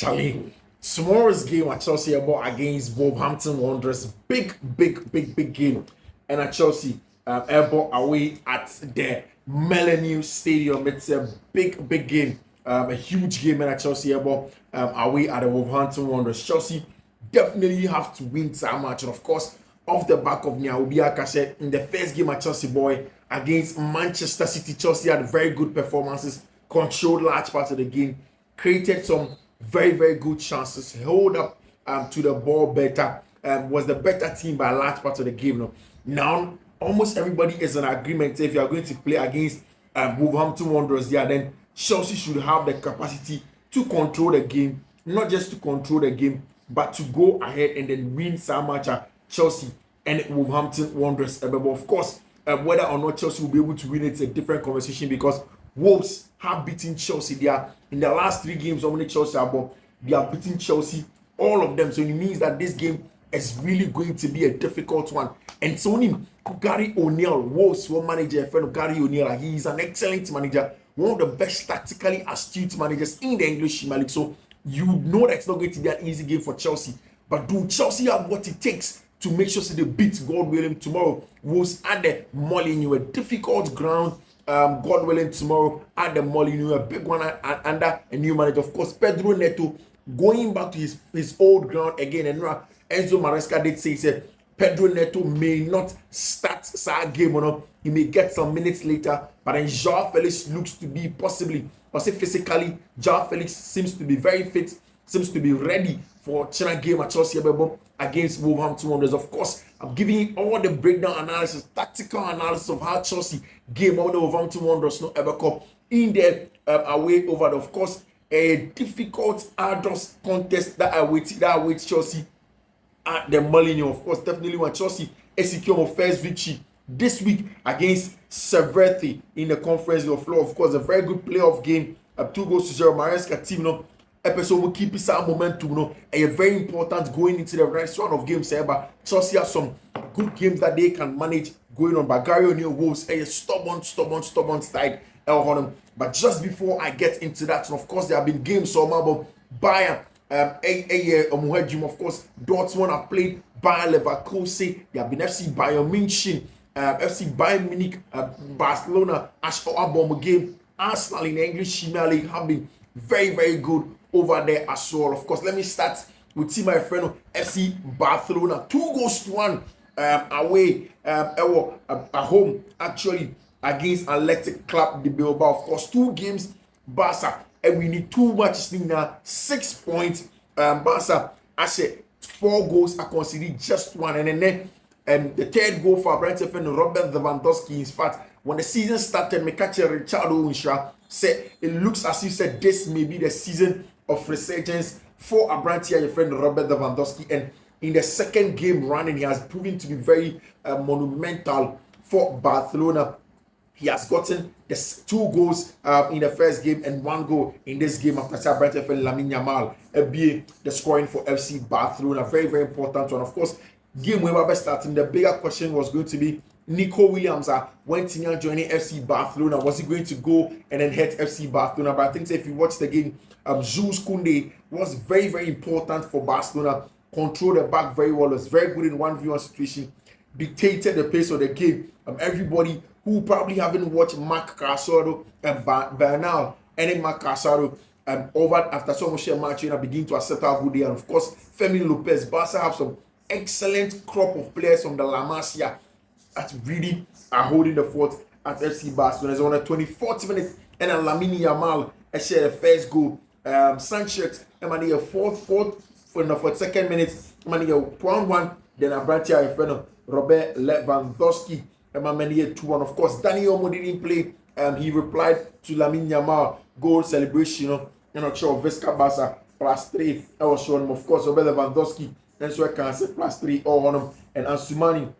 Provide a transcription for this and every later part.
Charlie, tomorrow's game at Chelsea about against Wolverhampton Wanderers. Big game. And at Chelsea, about away at the Millennium Stadium. It's a big game. A huge game at Chelsea about away at the Wolverhampton Wanderers. Chelsea definitely have to win that match. And of course, off the back of Viega said in the first game at Chelsea boy against Manchester City, Chelsea had very good performances, controlled large parts of the game, created some very good chances, held up to the ball better, was the better team by a large part of the game. Now, almost everybody is in agreement. If you are going to play against Wolverhampton Wanderers, then Chelsea should have the capacity to control the game, not just to control the game, but to go ahead and then win some match at Chelsea and Wolverhampton Wanderers. But of course, whether or not Chelsea will be able to win, it's a different conversation because Wolves have beaten Chelsea. They are in the last 3 games, how many Chelsea are, but they are beating Chelsea, all of them. So it means that this game is really going to be a difficult one. And so Gary O'Neill, Wolves one manager, friend of Gary O'Neill, he is an excellent manager, one of the best tactically astute managers in the English Premier League. So you know that it's not going to be an easy game for Chelsea. But do Chelsea have what it takes to make sure they beat, God willing, tomorrow? Wolves at the Molineux, a difficult ground. God willing, tomorrow at the Molineux, a big one under a new manager. Of course, Pedro Neto going back to his old ground again. And Enzo Maresca did say, he said, Pedro Neto may not start that game or not. He may get some minutes later. But then Joao Felix looks to be possibly, or say physically, Joao Felix seems to be very fit, seems to be ready for China game at Chelsea against Wolverhampton Wanderers. Of course, I'm giving you all the breakdown analysis, tactical analysis of how Chelsea game over the Wolverhampton Wanderers no ever cup in their away over. Of course, a difficult, arduous contest that awaits Chelsea at the Molineux. Of course, definitely when Chelsea secure my first victory this week against Severity in the conference of floor. Of course, a very good playoff game. 2-0 Maresca team episode will keep some momentum, and very important going into the next round of games. But Chelsea have some good games that they can manage going on. But Gary O'Neill Wolves a stubborn side. But just before I get into that, and of course there have been games so about Bayern, of course Dortmund have played Bayer Leverkusen. There have been FC Bayern München, FC Bayern Munich, Barcelona, Ashton game. Arsenal in the English Premier League have been very good over there as well. Of course, let me start with my friend FC Barcelona. 2-1 away at home actually against Athletic Club de Bilbao. Of course, 2 games Barca, and we need 2 matches now, 6 points. Barca, I said 4 goals are considered just 1, and then the 3rd goal for Brentford friend Robert Lewandowski. In fact, when the season started, me catch Richard Owenshaw said it looks as if said this may be the season of resurgence for Abrantia, your friend Robert Lewandowski. And in the 2nd game running, he has proven to be very monumental for Barcelona. He has gotten the 2 goals in the first game and 1 goal in this game after Abrantia friend Lamine Yamal be the scoring for FC Barcelona. Very important one. Of course, game we were starting, the bigger question was going to be Nico Williams went in joining FC Barcelona. Was he going to go and then head FC Barcelona? But I think if you watch the game, Jules Koundé was very important for Barcelona. Controlled the back very well. Was very good in 1v1 situation. Dictated the pace of the game. Everybody who probably haven't watched Marc Casado and Bernal and Marc Casado over after so much match, begin to accept how good they are. And of course, Fermin Lopez. Barca have some excellent crop of players from the La Masia that really are holding the fort at FC Barcelona. It's on the 24th minute, and then Lamine Yamal shared the first goal. Sanchez, and then fourth for the 2nd minute, and then 1-1. Then Abrantia, a friend of Robert Lewandowski, and then 2-1. Of course, Daniel Olmo didn't play. He replied to Lamine Yamal goal celebration. Not sure Vesca Barca +3. I was showing him, of course, Robert Lewandowski. Then so I can say +3 all on him, and Ansumani.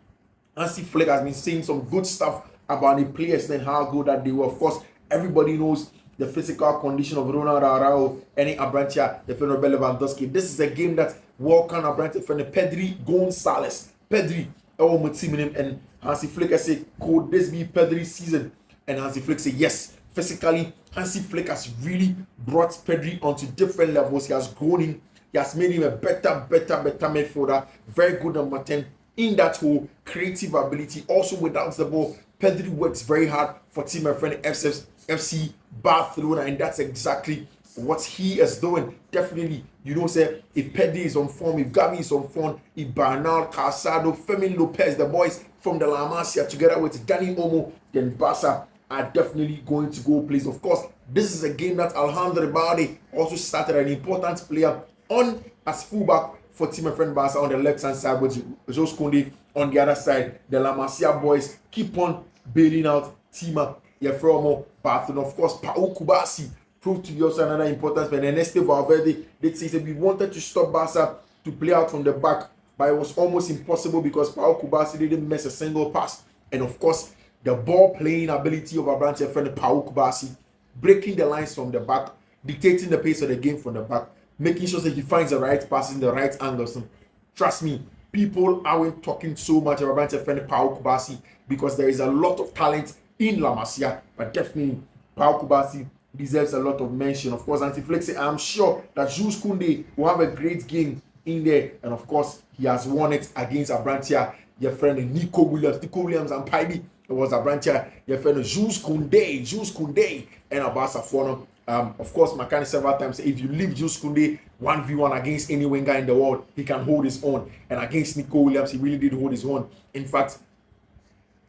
Hansi Flick has been saying some good stuff about the players and how good that they were. Of course, everybody knows the physical condition of Ronald Araujo and Abrantia, the friend of Lewandowski. This is a game that Walker Abrantia friend Pedri Gonzalez. Pedri, our team and Hansi Flick said, could this be Pedri's season? And Hansi Flick said, yes, physically. Hansi Flick has really brought Pedri onto different levels. He has grown him. He has made him a better midfielder. Very good number 10 in that whole creative ability. Also without the ball, Pedri works very hard for team and friend FC Barcelona, and that's exactly what he is doing. Definitely, say if Pedri is on form, if Gavi is on form, if Bernal, Casado, Fermin Lopez, the boys from the La Masia together with Dani Olmo, then Barca are definitely going to go place. Of course, this is a game that Alejandro Balde also started, an important player on as fullback for team and friend Barca on the left hand side, with Jose Koundé on the other side. The La Masia boys keep on bailing out Tima Yefromo Barcelona. Of course, Pau Kubasi proved to be also another important player. And Ernesto Valverde did say we wanted to stop Barca to play out from the back, but it was almost impossible because Pau Kubasi didn't miss a single pass. And of course, the ball playing ability of our branch friend Pau Kubasi, breaking the lines from the back, dictating the pace of the game from the back, making sure that he finds the right passes in the right angles. And trust me, people aren't talking so much about branch friend Pau Kubasi because there is a lot of talent in La Masia, but definitely Pau Kubasi deserves a lot of mention. Of course, Anti-Flex, I'm sure that Jules Koundé will have a great game in there, and of course, he has won it against Abrantia, your friend Nico Williams and Pidy. It was Abrantia, your friend Jules Koundé, and Abasa Fono. Of course, Makani several times, if you leave Jules Koundé 1v1 against any winger in the world, he can hold his own. And against Nico Williams, he really did hold his own. In fact,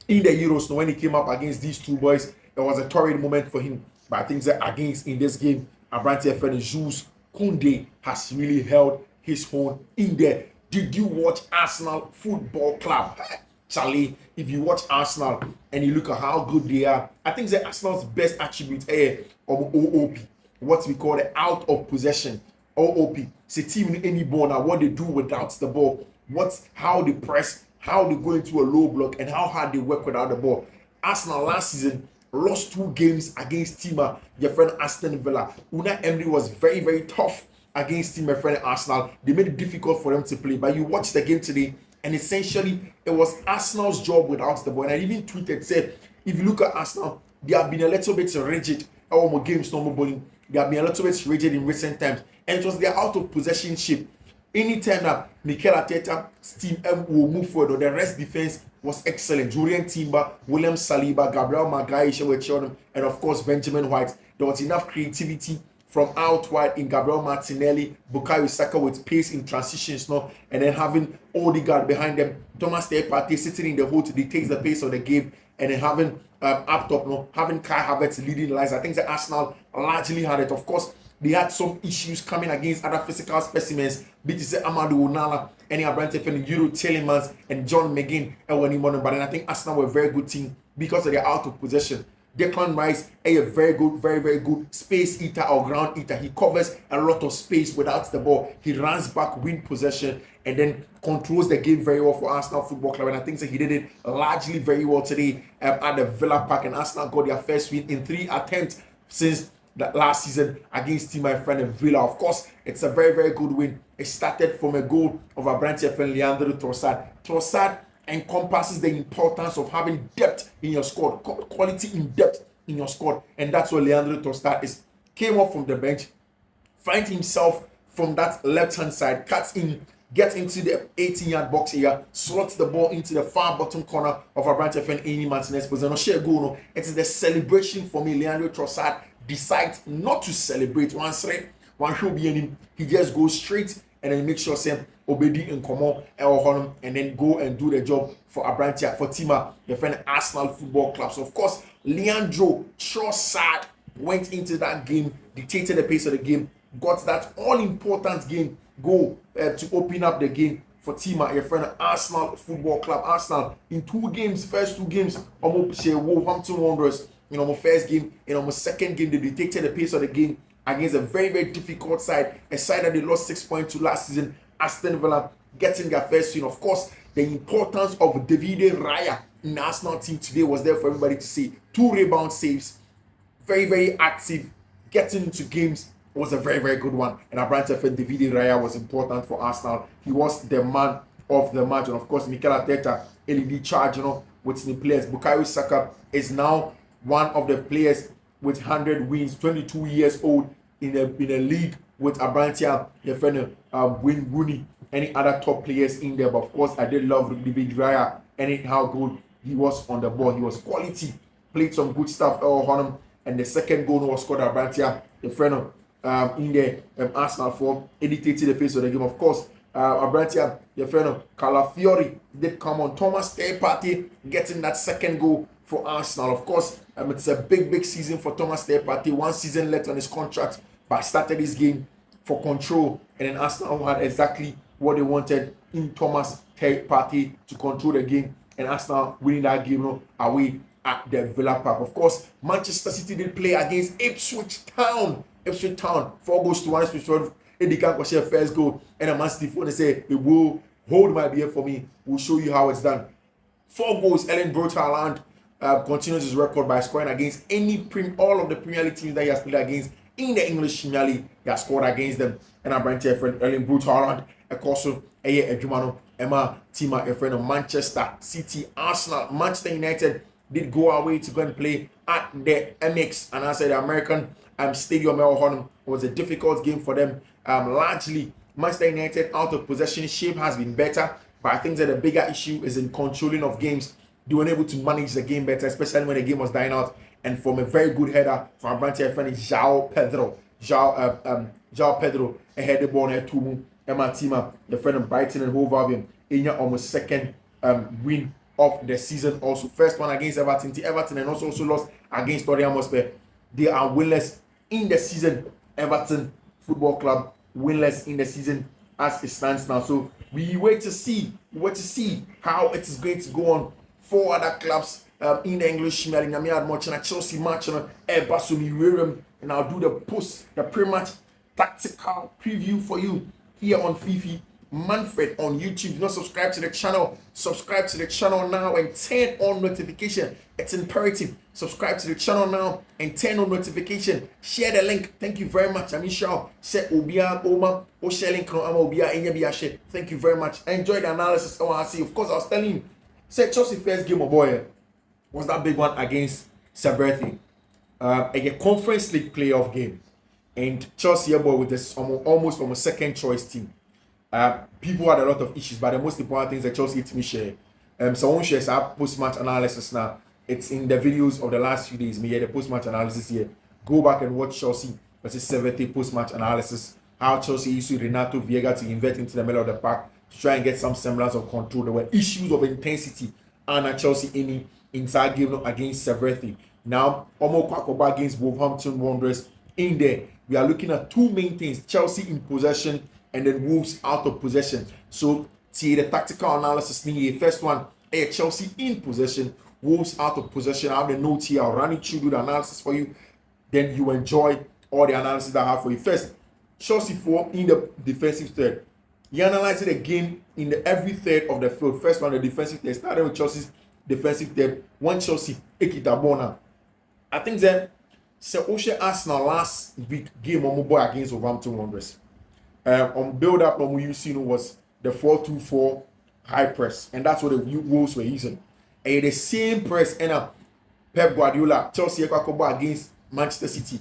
in the Euros, when he came up against these two boys, it was a torrid moment for him. But I think that against in this game, Abrantia friend Jules Koundé has really held his own in there. Did you watch Arsenal Football Club? Charlie, if you watch Arsenal and you look at how good they are, I think that Arsenal's best attribute of OOP, what we call the out of possession, OOP. It's a team in any ball now, what they do without the ball, how they press, how they go into a low block, and how hard they work without the ball. Arsenal last season lost 2 games against Tima, your friend Aston Villa. Unai Emery was very, very tough against Team, my friend Arsenal. They made it difficult for them to play. But you watch the game today, and essentially it was Arsenal's job without the ball. And I even tweeted, said, if you look at Arsenal, they have been a little bit rigid. Our games normal bowling. They have been a little bit rigid in recent times, and it was their out of possession shape. Anytime that Mikel Arteta's team will move forward, or the rest defense was excellent. Julian Timber, William Saliba, Gabriel Magalhaes were cheering, and of course Benjamin White. There was enough creativity from out wide in Gabriel Martinelli, Bukayo Saka with pace in transitions now, and then having Odegaard behind them, Thomas Partey sitting in the hole to dictate the pace of the game, and then having up top now, having Kai Havertz leading the lines. I think the Arsenal largely had it. Of course, they had some issues coming against other physical specimens, BTC Amadou Onana, any Abrantefen, Euro Telemans, and John McGinn, and when but then I think Arsenal were a very good team because of their out of possession. Declan Rice, a very good space eater or ground eater. He covers a lot of space without the ball. He runs back, win possession, and then controls the game very well for Arsenal Football Club. And I think that he did it largely very well today at the Villa Park. And Arsenal got their first win in 3 attempts since the last season against Team My Friend Villa. Of course, it's a very good win. It started from a goal of a branch friend Leandro Trossard. Trossard encompasses the importance of having depth in your squad, quality in depth in your squad, and that's what Leandro Trossard is. Came off from the bench, finds himself from that left-hand side, cuts in, gets into the 18-yard box here, slots the ball into the far bottom corner of our branch friend Amy Martinez. It is the celebration for me. Leandro Trossard decides not to celebrate one should be in him. He just goes straight and then make sure say Obedi and Komo and then go and do the job for Abrantia, for Tima, your friend Arsenal Football Club. So of course, Leandro Trossard went into that game, dictated the pace of the game, got that all-important game goal to open up the game for Tima, your friend Arsenal Football Club. Arsenal in 2 games, first 2 games, almost Wolverhampton Wanderers. In our first game, in our second game, they dictated the pace of the game against a very difficult side, a side that they lost 6 points to last season. Aston Villa getting their first win. Of course, the importance of Davide Raya in the Arsenal team today was there for everybody to see. 2 rebound saves, very active, getting into games was a very good one. And Abrante felt Davide Raya was important for Arsenal. He was the man of the match. And of course, Mikel Arteta, LED charge, with the players. Bukayo Saka is now one of the players with 100 wins, 22 years old in a league with Abrantia, your friend Wayne Rooney, any other top players in there. But of course, I did love Viega and how good he was on the ball. He was quality, played some good stuff on him. And the second goal was scored Abrantia, the friend in the Arsenal for dictated the face of the game. Of course, Abrantia, your friend Calafiori did come on. Thomas Partey getting that second goal for Arsenal. Of course, it's a big season for Thomas Partey. 1 season left on his contract, but started this game for control, and then Arsenal had exactly what they wanted in Thomas Partey to control the game, and Arsenal winning that game away at the Villa Park. Of course, Manchester City did play against Ipswich Town. 4 goals to 1. Ipswich Town, Eddie can't watch their first goal, and a Mancity phone say, "It will hold my beer for me. We'll show you how it's done." 4 goals. Ellen Haaland continues his record by scoring against all of the Premier League teams that he has played against in the English Premier League. He has scored against them. And I'm Brent friend Ellen Haaland, also a Jumano, Emma Tima, a friend of Manchester City, Arsenal, Manchester United did go away to go and play at the MX, and I said the American Stadium was a difficult game for them. Largely, Manchester United out of possession shape has been better, but I think that the bigger issue is in controlling of games. They were able to manage the game better, especially when the game was dying out. And from a very good header from Branty friend João Pedro, a header ball here to Emma Tima, the friend of Brighton and Hove Albion, in your almost second win of the season. Also, first one against Everton, and also lost against Tottenham Hotspur. They are winless in the season. Everton Football Club winless in the season as it stands now. So we wait to see how it is going to go on for other clubs in the English Premier League. I'm watching a Chelsea match on and I'll do the pre-match tactical preview for you here on Fiifi-Manfred on YouTube. If you're not subscribed to the channel, subscribe to the channel now and turn on notification. It's imperative. Subscribe to the channel now and turn on notification. Share the link. Thank you very much. Thank you very much. Enjoy the analysis. I see. Of course, I was telling you, say Chelsea first game of boy was that big one against Severity, a Conference League playoff game, and Chelsea boy with this almost from a second choice team. People had a lot of issues, but the most important things that Chelsea team share. So one shares our post-match analysis now. It's in the videos of the last few days. Me the post-match analysis here. Go back and watch Chelsea versus 70 post-match analysis. How Chelsea used Renato Viega to invert into the middle of the park to try and get some semblance of control. There were issues of intensity and at Chelsea inside game against Severity. Now, Omo Kwakoba against Wolverhampton Wanderers in there. We are looking at two main things: Chelsea in possession and then Wolves out of possession. So, see the tactical analysis. First one, Chelsea in possession, Wolves out of possession. I have the notes here. I'll run it through, do the analysis for you. Then you enjoy all the analysis that I have for you. First, Chelsea 4 in the defensive third. You analyze the game in every third of the field. First one, the defensive third. Starting with Chelsea's defensive third. One Chelsea, Ekitabona. I think that Oshe Arsenal last week game on boy against Wolverhampton Wanderers. On build-up, you see was the 4-2-4 high press, and that's what the Wolves were using. And the same press, and Pep Guardiola, Chelsea against Manchester City,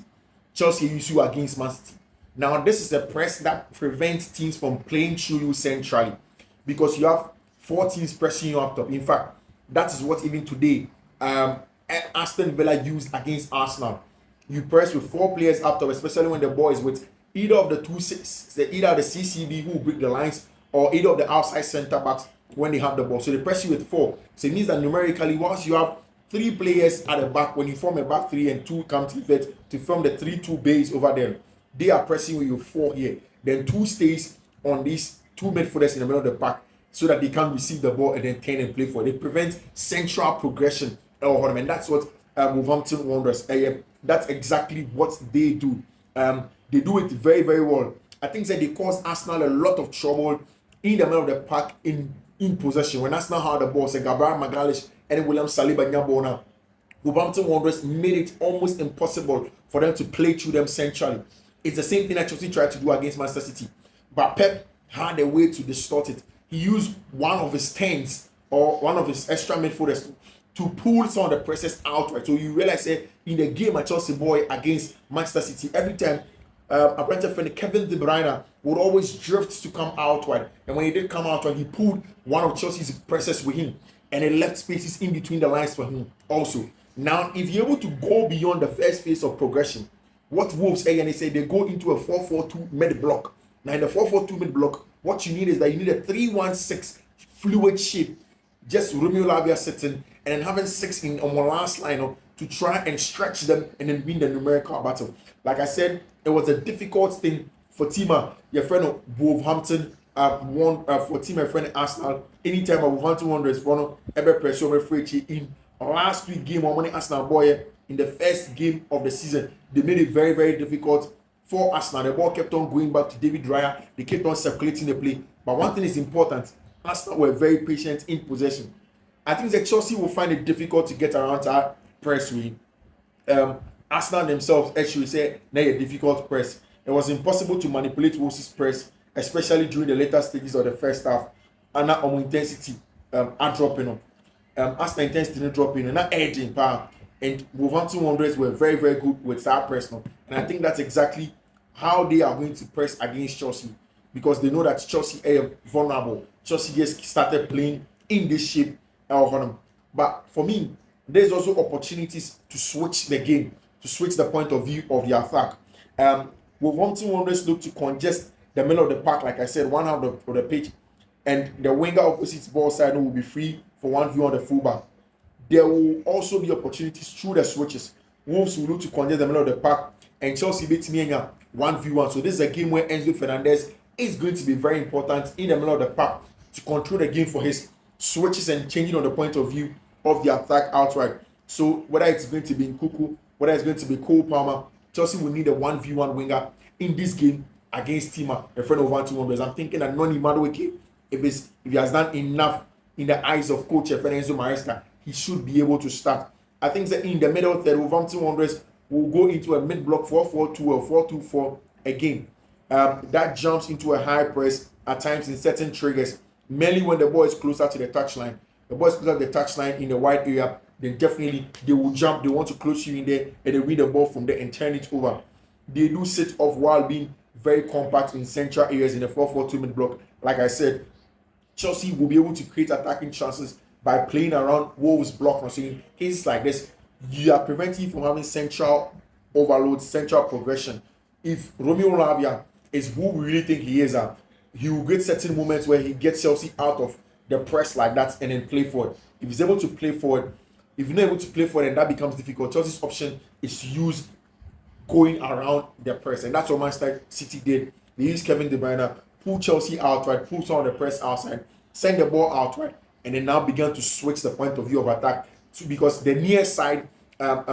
Chelsea used you against Man City. Now, this is a press that prevents teams from playing through you centrally, because you have 4 teams pressing you up top. In fact, that is what even today Aston Villa used against Arsenal. You press with 4 players up top, especially when the ball is with either of the either the CCB who break the lines, or either of the outside centre backs when they have the ball. So they press you with 4. So it means that numerically, once you have 3 players at the back, when you form a back 3 and 2 come to form the 3-2 base over there, they are pressing with you 4 here. Then 2 stays on these 2 midfielders in the middle of the pack so that they can receive the ball and then turn and play for it. They prevent central progression. And that's what Wolverhampton Wanderers, that's exactly what they do. They do it very, very well. I think that they cause Arsenal a lot of trouble in the middle of the park in possession. When Arsenal had the ball, say Gabriel Magalhaes and William Saliba Nyabona, Wolverhampton Wanderers made it almost impossible for them to play through them centrally. It's the same thing that Chelsea tried to do against Manchester City, but Pep had a way to distort it. He used one of his 10s or one of his extra midfielders to pull some of the presses outright. So you realize that in the game at Chelsea boy against Manchester City, every time a Brentford friend Kevin De Bruyne would always drift to come outward, and when he did come outward, he pulled one of Chelsea's presses with him, and it left spaces in between the lines for him also. Now, if you're able to go beyond the first phase of progression, what Wolves again they say they go into a 4-4-2 mid block. Now in the 4-4-2 mid block, what you need is that you need a 3-1-6 fluid shape. Just Romeo Lavia sitting and then having 6 in on one last lineup to try and stretch them and then win the numerical battle. Like I said, it was a difficult thing for Tima, your friend of Wolverhampton, won for team my friend Arsenal. Anytime Wolverhampton Wanderers for ever pressure free in last week game on money Arsenal boy in the first game of the season. They made it very, very difficult for Arsenal. The ball kept on going back to David Raya. They kept on circulating the play. But one thing is important. Arsenal were very patient in possession. I think that Chelsea will find it difficult to get around our press with. Arsenal themselves actually say now a difficult press. It was impossible to manipulate Wolves' press, especially during the later stages of the first half. And that intensity are dropping. Arsenal intensity didn't drop in and not edging power. And Wolverhampton Wanderers were very, very good with that press now. And I think that's exactly how they are going to press against Chelsea, because they know that Chelsea are vulnerable. Chelsea just started playing in this shape. But for me, there's also opportunities to switch the game, to switch the point of view of the attack. Wolverhampton Wanderers look to congest the middle of the park, like I said, one half of the pitch, and the winger opposite ball side will be free for 1v on the fullback. There will also be opportunities through the switches. Wolves will look to congest the middle of the park, and Chelsea beat Mienya 1v1. So this is a game where Enzo Fernandez is going to be very important in the middle of the park to control the game for his switches and changing on the point of view of the attack outright. So whether it's going to be Nkuku, whether it's going to be Cole Palmer, Chelsea will need a 1v1 winger in this game against Tima, a friend of Wolverhampton Wanderers. I'm thinking that Noni Madueke, if he has done enough in the eyes of coach Enzo Maresca, he should be able to start. I think that in the middle third, Wolverhampton Wanderers will go into a mid-block 4-4-2 or 4-2-4 again. That jumps into a high press at times in certain triggers, mainly when the ball is closer to the touchline. The ball is closer to the touchline in the wide area, then definitely they will jump. They want to close you in there and they win the ball from there and turn it over. They do sit off while being very compact in central areas in the 4-4-2 mid-block. Like I said, Chelsea will be able to create attacking chances by playing around Wolves' block. So in cases like this, you are preventing from having central overload, central progression. If Romeo Lavia is who we really think he is, he will get certain moments where he gets Chelsea out of the press like that and then play forward. If he's able to play forward, if you're not able to play forward, and that becomes difficult, Chelsea's option is to use going around the press, and that's what Manchester City did. They used Kevin De Bruyne, pull Chelsea outright, pull some of the press outside, send the ball outright, and then now began to switch the point of view of attack because the near side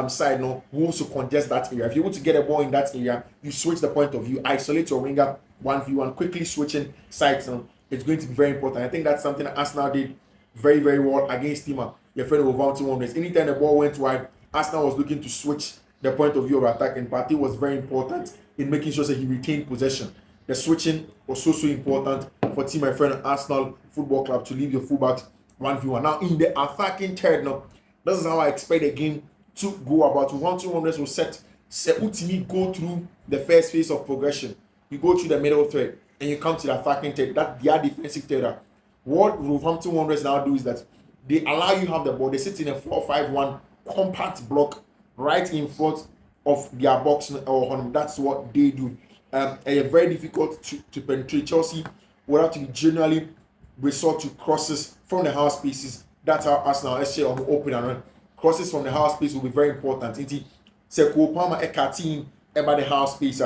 side now will also congest that area. If you're able to get a ball in that area, you switch the point of view, isolate your winger 1v1, quickly switching sides now. It's going to be very important. I think that's something that Arsenal did very, very well against Tima, your friend of Wolverhampton Wanderers. Anytime the ball went wide, Arsenal was looking to switch the point of view of attack, and Partey was very important in making sure that he retained possession. The switching was so important for team my friend Arsenal Football Club to leave your fullbacks 1v1. Now in the attacking third, now this is how I expect the game to go about. Wolverhampton Wanderers will set Utimi go through the first phase of progression. You go through the middle third and you come to the attacking third. That their defensive third. What Wolverhampton Wanderers now do is that they allow you have the ball. They sit in a 4-5-1 compact block right in front of their box or home. That's what they do. And very difficult to penetrate. Chelsea will have to be generally resort to crosses from the half spaces. That's how Arsenal SJ on open and run. Crosses from the half space will be very important. Seko Palmer Ekatin about the half space.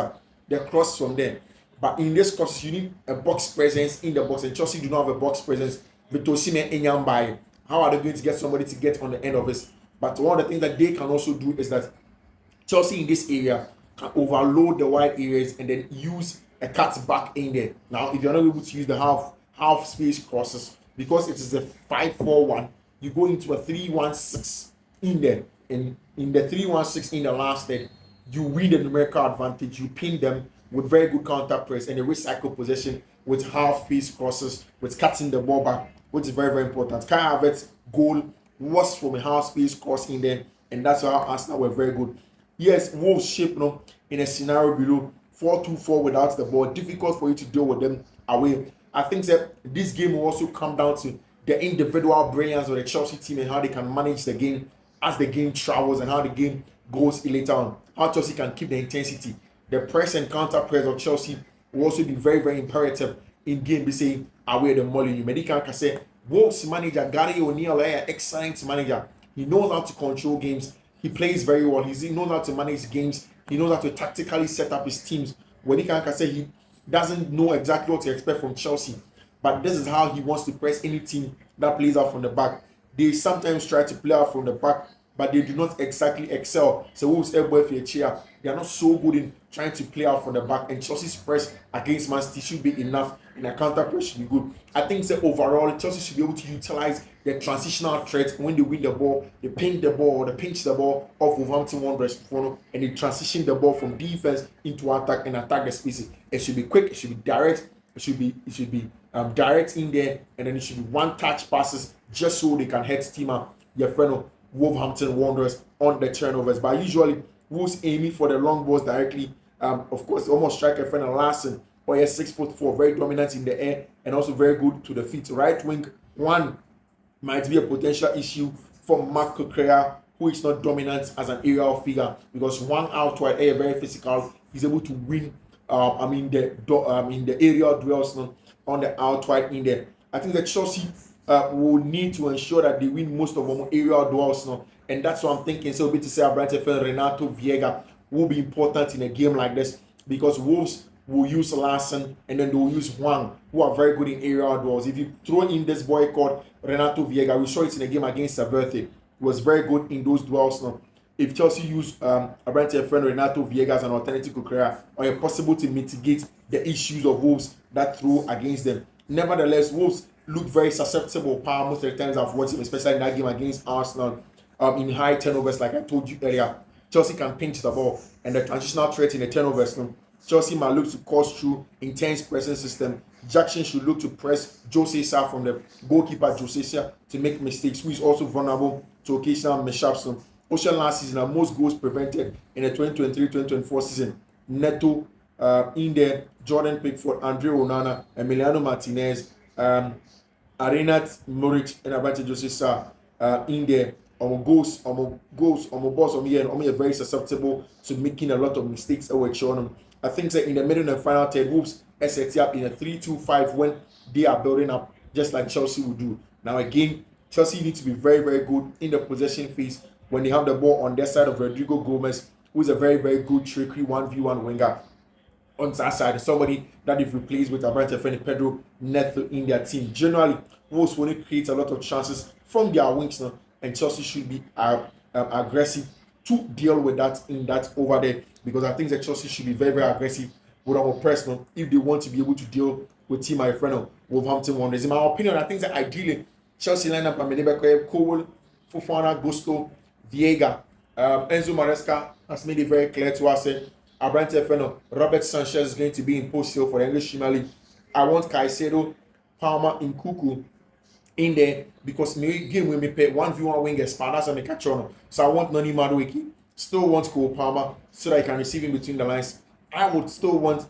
The cross from there. But in this crosses, you need a box presence in the box. And Chelsea do not have a box presence. Vitosime Enyambai. How are they going to get somebody to get on the end of this? But one of the things that they can also do is that Chelsea in this area can overload the wide areas and then use a cut back in there. Now, if you're not able to use the half space crosses, because it is a 5-4-1, you go into a 3-1-6 in there. And in the 3-1-6 in the last third, you win the numerical advantage. You pin them with very good counter press and a recycle possession with half space crosses, with cutting the ball back, which is very, very important. Kai Havertz's goal was from a half space cross in there, and that's how Arsenal were very good. Yes, Wolves shape in a scenario below 4-2-4 without the ball, difficult for you to deal with them away. I think that this game will also come down to the individual brilliance of the Chelsea team and how they can manage the game as the game travels and how the game goes later on. How Chelsea can keep the intensity. The press and counter press of Chelsea will also be very, very imperative in game. Be saying away the Molyneux. Medical can say Wolves manager Gary O'Neill, excellent manager. He knows how to control games. He plays very well. He knows how to manage games. He knows how to tactically set up his teams. When he can say he doesn't know exactly what to expect from Chelsea, but this is how he wants to press any team that plays out from the back. They sometimes try to play out from the back, but they do not exactly excel. So Wolves elbow for a chair. They are not so good in trying to play out from the back, and Chelsea's press against Mancity should be enough, and a counter press should be good. I think that overall Chelsea should be able to utilize the transitional threat when they win the ball, they ping the ball or they pinch the ball off Wolverhampton Wanderers and they transition the ball from defense into attack and attack the spaces. It should be quick, it should be direct, it should be direct in there, and then it should be one touch passes just so they can head steamer your friend of Wolverhampton Wanderers on the turnovers. But usually Wolves aiming for the long balls directly. Of course, almost striker friend of Larson, or 6'4", very dominant in the air and also very good to the feet. Right wing one might be a potential issue for Mark Kukurea, who is not dominant as an aerial figure, because one out wide, very physical, he's able to win. In the aerial duels on the out wide in there. I think that Chelsea will need to ensure that they win most of them aerial duels and that's what I'm thinking. So be to say Renato Viega will be important in a game like this, because Wolves will use Larson and then they will use Huang, who are very good in aerial duels. If you throw in this boy called Renato Viega, we saw it in a game against Saberthe. He was very good in those duels If Chelsea use Renato Viega as an alternative career, or it's possible to mitigate the issues of Wolves that throw against them. Nevertheless, Wolves look very susceptible most of the times I've watched him, especially in that game against Arsenal, in high turnovers, like I told you earlier. Chelsea can pinch the ball, and the transitional threat in the turnovers. Chelsea might look to course through intense pressing system. Jackson should look to press Jose Sa from the goalkeeper Jose Sa to make mistakes, who is also vulnerable to occasional mishaps. Ocean last season, most goals prevented in the 2023-2024 season. Neto in there, Jordan Pickford, Andre Onana, Emiliano Martinez, Arenat Moric, and Abate Jose Sa in there. Goals, boss, are very susceptible to making a lot of mistakes. I think that in the middle and final third, Wolves set up in a 3-2-5 when they are building up, just like Chelsea will do. Now again, Chelsea needs to be very, very good in the possession phase when they have the ball on their side of Rodrigo Gomez, who is a very, very good trickery 1v1 winger on that side. Somebody that they've replaced with a brighter friend Pedro Neto in their team. Generally, Wolves want to create a lot of chances from their wings now, and Chelsea should be aggressive to deal with that in that over there, because I think that Chelsea should be very, very aggressive with our press now if they want to be able to deal with team my friend Wolverhampton Wanderers. In my opinion, I think that ideally Chelsea lineup and Cole, Fofana, Gusto, Viega, Enzo Maresca has made it very clear to us that Abrante Feno, Robert Sanchez is going to be in post sale for the English Premier League. I want Caicedo, Palmer, and Kuku in there, because me game when me pay 1v1 wingers, that's a catch on. So I want Noni Madueke, still want Cole Palmer so that I can receive in between the lines. I would still want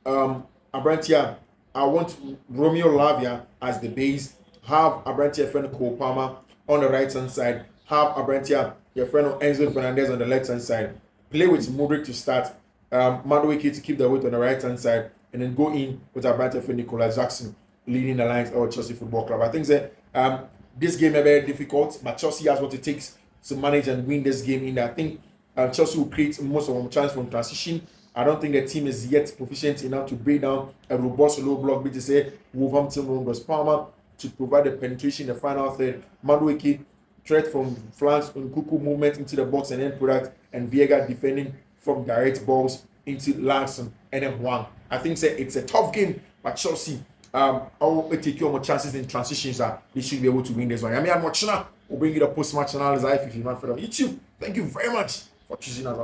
Abrantia. I want Romeo Lavia as the base. Have Abrantia friend Cole Palmer on the right hand side. Have Abrantia, your friend Enzo Fernandez on the left hand side. Play with Modric to start. Madueke to keep the weight on the right hand side, and then go in with Abrantia friend Nicolas Jackson leading the lines of Chelsea Football Club. I think that this game is very difficult, but Chelsea has what it takes to manage and win this game. I think Chelsea will create most of them chance from transition. I don't think the team is yet proficient enough to break down a robust low block bit to say Wolverhampton Wanderers. Palmer to provide the penetration in the final third. Madueke threat from flanks and Kuku movement into the box and end product, and Viega defending from direct balls into Larson and then Huang. I think it's a tough game, but Chelsea I'll take your more chances in transitions that they should be able to win this one. I mean, I'm watching now. We'll bring you the post-match analysis Fiifi-Manfred on YouTube. Thank you very much for choosing us.